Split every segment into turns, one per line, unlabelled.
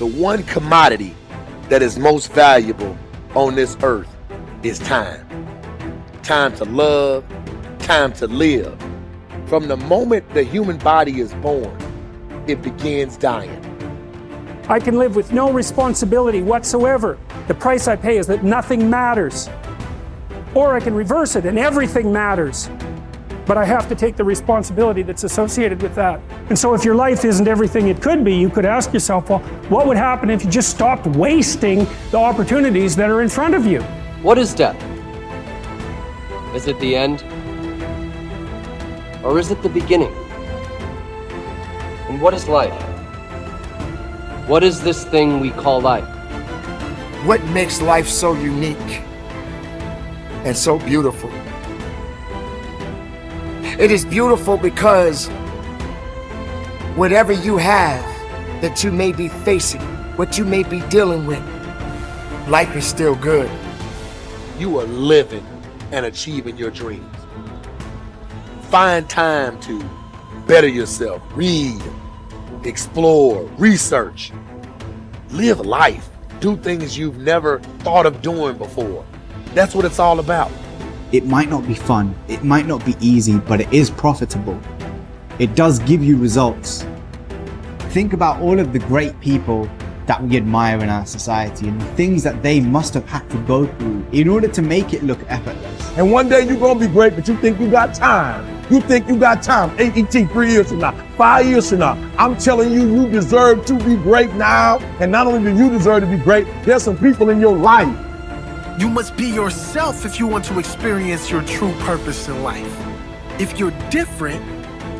The one commodity that is most valuable on this earth is time. Time to love, time to live. From the moment the human body is born, it begins dying.
I can live with no responsibility whatsoever. The price I pay is that nothing matters. Or I can reverse it and everything matters. But I have to take the responsibility that's associated with that. And so if your life isn't everything it could be, you could ask yourself, well, what would happen if you just stopped wasting the opportunities that are in front of you?
What is death? Is it the end? Or is it the beginning? And what is life? What is this thing we call life?
What makes life so unique and so beautiful? It is beautiful because whatever you have that you may be facing, what you may be dealing with, life is still good.
You are living and achieving your dreams. Find time to better yourself, read, explore, research, live life, do things you've never thought of doing before. That's what it's all about.
It might not be fun, it might not be easy, but it is profitable. It does give you results. Think about all of the great people that we admire in our society and the things that they must have had to go through in order to make it look effortless.
And one day you're gonna be great, but you think you got time. You think you got time. AET 3 years from now, 5 years from now. I'm telling you, you deserve to be great now. And not only do you deserve to be great, there's some people in your life.
You must be yourself if you want to experience your true purpose in life. If you're different,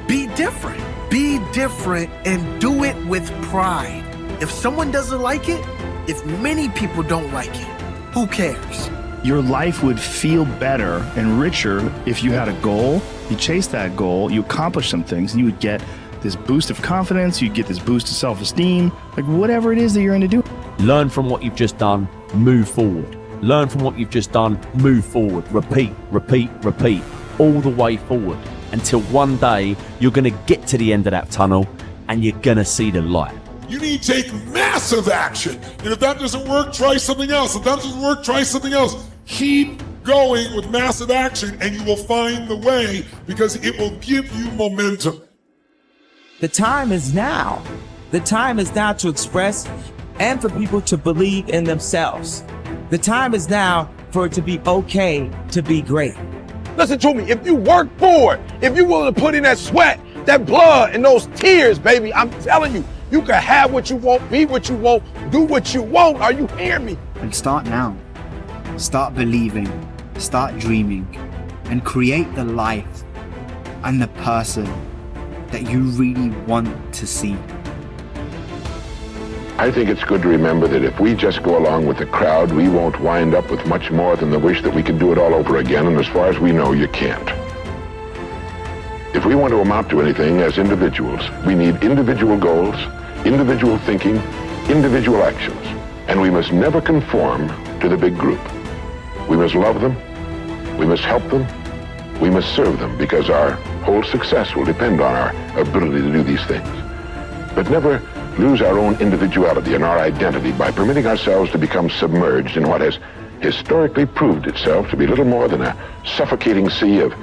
be different. Be different and do it with pride. If someone doesn't like it, if many people don't like it, who cares?
Your life would feel better and richer if you had a goal, you chased that goal, you accomplished some things, and you would get this boost of confidence, you'd get this boost of self-esteem, like whatever it is that you're going to do.
Learn from what you've just done, move forward. Learn from what you've just done, move forward. Repeat, repeat, repeat, all the way forward until one day you're going to get to the end of that tunnel and you're going to see the light.
You need to take massive action. And if that doesn't work, try something else. If that doesn't work, try something else. Keep going with massive action and you will find the way because it will give you momentum.
The time is now. The time is now to express and for people to believe in themselves. The time is now for it to be okay to be great.
Listen to me, if you work for it, if you're willing to put in that sweat, that blood and those tears, baby, I'm telling you, you can have what you want, be what you want, do what you want. Are you hearing me?
And start now. Start believing, start dreaming, and create the life and the person that you really want to see.
I think it's good to remember that if we just go along with the crowd, we won't wind up with much more than the wish that we could do it all over again, and as far as we know, you can't. If we want to amount to anything as individuals, we need individual goals, individual thinking, individual actions, and we must never conform to the big group. We must love them, we must help them, we must serve them, because our whole success will depend on our ability to do these things. But never lose our own individuality and our identity by permitting ourselves to become submerged in what has historically proved itself to be little more than a suffocating sea of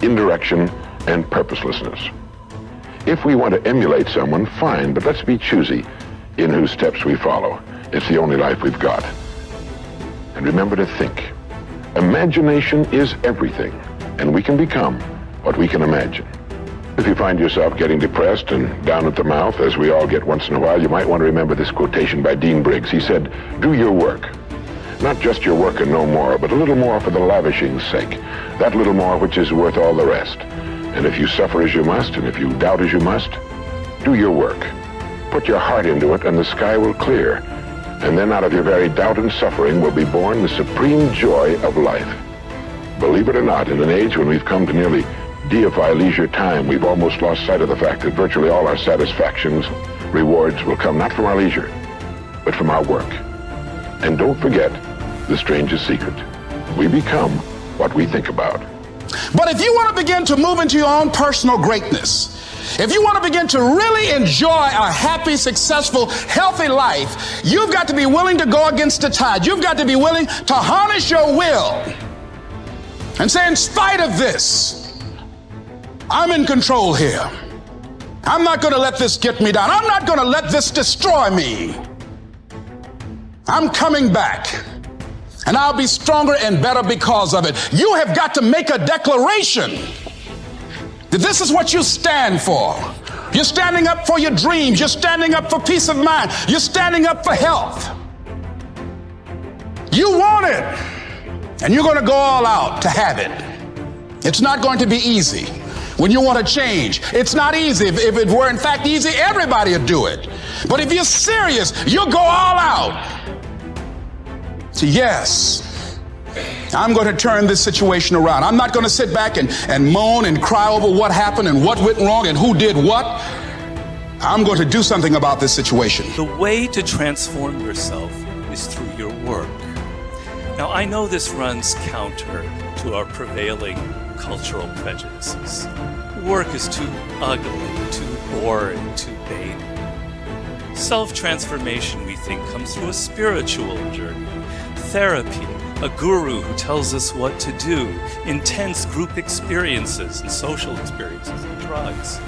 indirection and purposelessness. If we want to emulate someone, fine, but let's be choosy in whose steps we follow. It's the only life we've got. And remember to think. Imagination is everything, and we can become what we can imagine. If you find yourself getting depressed and down at the mouth, as we all get once in a while, you might want to remember this quotation by Dean Briggs. He said, "Do your work. Not just your work and no more, but a little more for the lavishing's sake. That little more which is worth all the rest. And if you suffer as you must, and if you doubt as you must, do your work. Put your heart into it, and the sky will clear. And then out of your very doubt and suffering will be born the supreme joy of life." Believe it or not, in an age when we've come to nearly deify leisure time, we've almost lost sight of the fact that virtually all our satisfactions, rewards will come not from our leisure, but from our work. And don't forget the strangest secret. We become what we think about.
But if you want to begin to move into your own personal greatness, If you want to begin to really enjoy a happy, successful, healthy life, you've got to be willing to go against the tide. You've got to be willing to harness your will and say, in spite of this, I'm in control here. I'm not going to let this get me down. I'm not going to let this destroy me. I'm coming back, and I'll be stronger and better because of it. You have got to make a declaration that this is what you stand for. You're standing up for your dreams. You're standing up for peace of mind. You're standing up for health. You want it, and you're going to go all out to have it. It's not going to be easy. When you want to change, it's not easy. If it were in fact easy, everybody would do it. But if you're serious, you'll go all out. So yes, I'm going to turn this situation around. I'm not going to sit back and moan and cry over what happened and what went wrong and who did what. I'm going to do something about this situation.
The way to transform yourself is through your work. Now, I know this runs counter to our prevailing cultural prejudices. Work is too ugly, too boring, too vain. Self-transformation, we think, comes through a spiritual journey, therapy, a guru who tells us what to do, intense group experiences and social experiences, and drugs.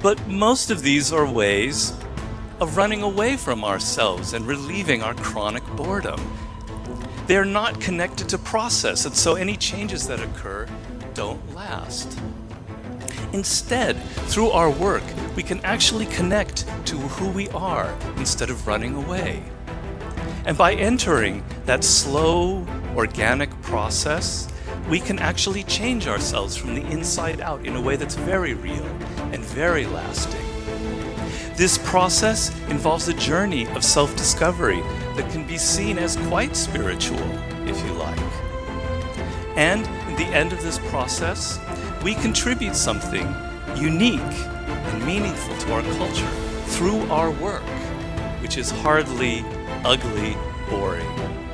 But most of these are ways of running away from ourselves and relieving our chronic boredom. They're not connected to process, and so any changes that occur don't last. Instead, through our work, we can actually connect to who we are instead of running away. And by entering that slow, organic process, we can actually change ourselves from the inside out in a way that's very real and very lasting. This process involves a journey of self-discovery that can be seen as quite spiritual, if you like. And in the end of this process, we contribute something unique and meaningful to our culture through our work, which is hardly ugly, boring,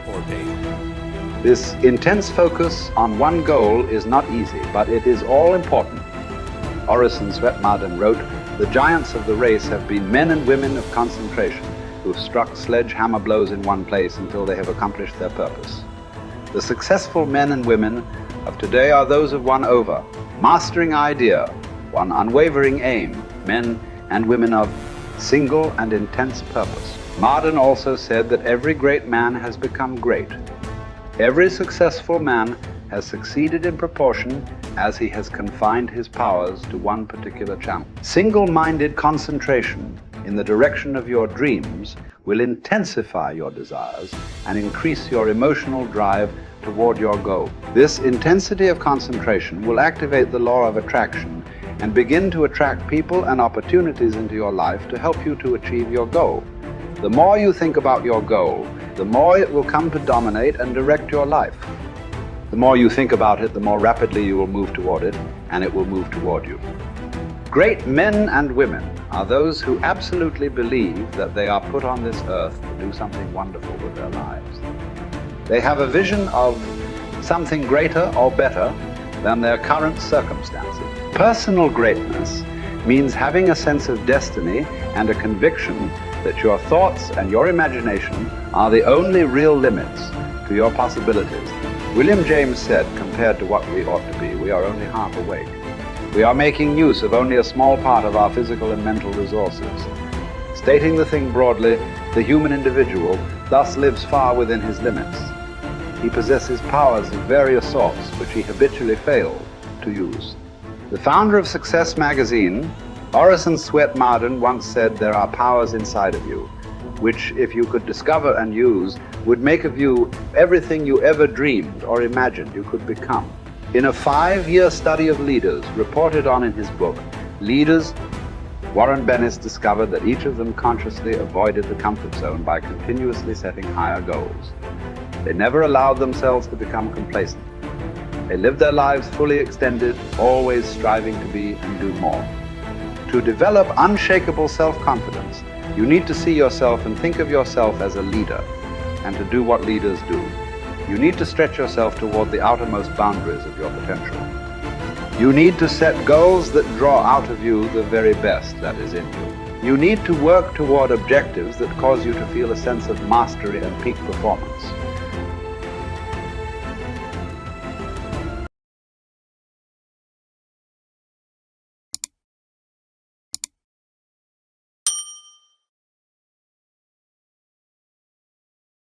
or vain.
This intense focus on one goal is not easy, but it is all important. Orison Swett Marden wrote, "The giants of the race have been men and women of concentration who have struck sledgehammer blows in one place until they have accomplished their purpose. The successful men and women of today are those of one over, mastering idea, one unwavering aim, men and women of single and intense purpose." Marden also said that every great man has become great. Every successful man has succeeded in proportion as he has confined his powers to one particular channel. Single-minded concentration in the direction of your dreams will intensify your desires and increase your emotional drive toward your goal. This intensity of concentration will activate the law of attraction and begin to attract people and opportunities into your life to help you to achieve your goal. The more you think about your goal, the more it will come to dominate and direct your life. The more you think about it, the more rapidly you will move toward it, and it will move toward you. Great men and women are those who absolutely believe that they are put on this earth to do something wonderful with their lives. They have a vision of something greater or better than their current circumstances. Personal greatness means having a sense of destiny and a conviction that your thoughts and your imagination are the only real limits to your possibilities. William James said, compared to what we ought to be, we are only half awake. We are making use of only a small part of our physical and mental resources. Stating the thing broadly, the human individual thus lives far within his limits. He possesses powers of various sorts which he habitually fails to use. The founder of Success magazine, Orison Swett Marden, once said, "There are powers inside of you, which if you could discover and use, would make of you everything you ever dreamed or imagined you could become." In a 5-year study of leaders reported on in his book, Leaders, Warren Bennis discovered that each of them consciously avoided the comfort zone by continuously setting higher goals. They never allowed themselves to become complacent. They lived their lives fully extended, always striving to be and do more. To develop unshakable self-confidence, you need to see yourself and think of yourself as a leader, and to do what leaders do. You need to stretch yourself toward the outermost boundaries of your potential. You need to set goals that draw out of you the very best that is in you. You need to work toward objectives that cause you to feel a sense of mastery and peak performance.